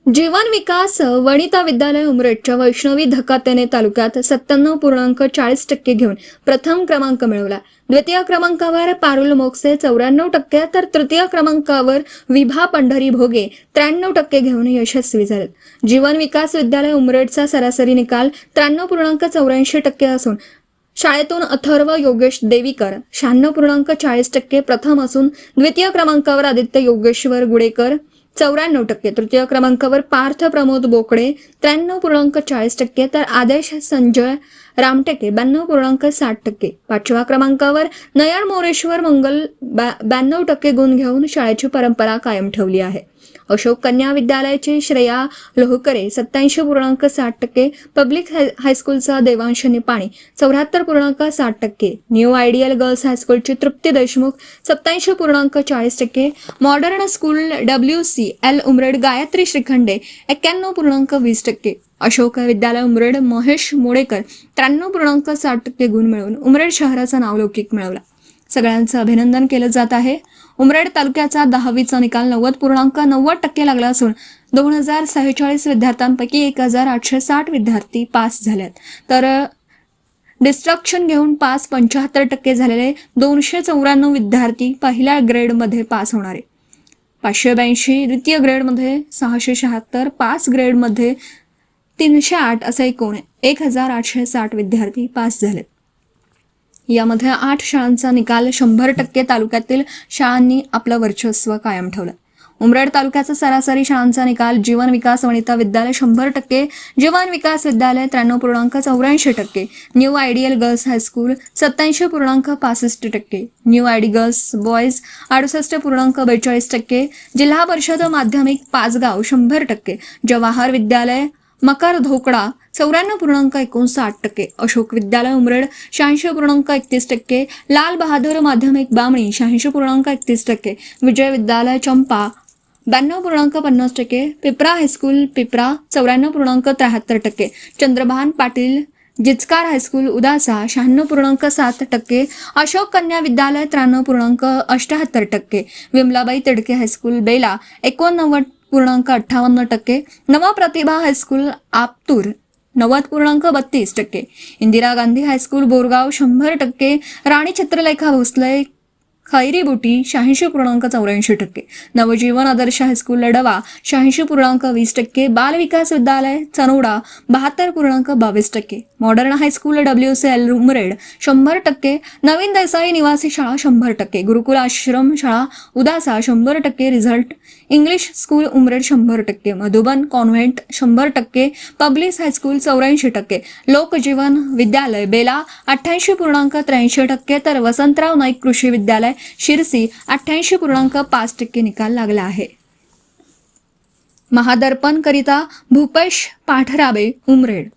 जीवन विकास वनिता विद्यालय उमरेडच्या वैष्णवी धकातेने तालुक्यात 97.40% घेऊन प्रथम क्रमांक मिळवला। द्वितीय क्रमांकावर पारुल मोक्से 94%, तर तृतीय क्रमांकावर विभा पंढरी भोगे 93% घेऊन यशस्वी झाले। जीवन विकास विद्यालय उमरेडचा सरासरी निकाल 93.84% असून शाळेतून अथर्व योगेश देवीकर 96.40% प्रथम असून द्वितीय क्रमांकावर आदित्य योगेश्वर गुडेकर 94%, तृतीय क्रमांकावर पार्थ प्रमोद बोकडे 93.40%, तर आदेश संजय रामटेके 92.60%, पाचव्या क्रमांकावर नयन मोरेश्वर मंगल 92% गुण घेऊन शाळेची परंपरा कायम ठेवली आहे। अशोक कन्या विद्यालयाचे श्रेया लोहकरे 87.60%, पब्लिक हायस्कूलचा Devansh Nipani 74.60%, new ideal girls हायस्कूलची Trupti Deshmukh 87.40%, modern school WCL Umred Gayatri Shrikhande 91.20%, Ashok Vidyalaya Umred Mahesh Modekar 93.60% गुण मिळवून उमरेड शहराचा नावलौकिक मिळवला। सगळ्यांचं अभिनंदन केलं जात आहे। उमरेड तालुक्याचा 10वीचा निकाल 90.90% लागला असून 2046 विद्यार्थ्यांपैकी 1860 विद्यार्थी पास झालेत, तर डिस्ट्रक्शन घेऊन पास 75% झालेले 294 विद्यार्थी पहिल्या ग्रेडमध्ये पास होणारे, 582 द्वितीय ग्रेडमध्ये, 676 पास ग्रेडमध्ये, 308 असे एकूण 1860 विद्यार्थी पास झालेत। यामध्ये 8 शाळांचा निकाल 100% तालुक्यातील शाळांनी आपलं वर्चस्व कायम ठेवलं। उमरेड तालुक्याचा सरासरी शाळांचा निकाल जीवन विकास वनिता विद्यालय 100%, जीवन विकास विद्यालय 93.84%, new ideal girls high school 87.65%, new ID girls boys 68.42%, जिल्हा परिषद माध्यमिक पाचगाव 100%, जवाहर विद्यालय मकर धोकडा 94.59%, अशोक विद्यालय उमरेड 86.31%, लाल बहादूर माध्यमिक बामणी 86.31%, विजय विद्यालय चंपा 92.50%, पिपरा high school Pipra 94.73%, Chandrabhan Patil Jichkar high school Udasa 96.7%, Ashok Kanya Vidyalaya 93.78%, Vimalabai Tidke high school Bela 89.58%, Navpratibha high school Aptur 90.32%, Indira Gandhi high school Borgaon 100%, Rani Chitralekha Bhosale Khairi Buti 86.84%, नवजीवन आदर्श हायस्कूल लडवा 86.20%, बाल विकास विद्यालय चनोडा 72.22%, मॉडर्न हायस्कूल WCL उमरेड 100%, नवीन देसाई निवासी शाळा 100%, गुरुकुल आश्रम शाळा उदासा 100%, result English school Umred 100%, Madhuban convent 100%, public high school 84%, लोकजीवन विद्यालय बेला 88.83%, तर वसंतराव नाईक कृषी विद्यालय शिरसी 88.5% निकाल लागला आहे। महादर्पण करिता भूपेश पाठराबे उमरेड।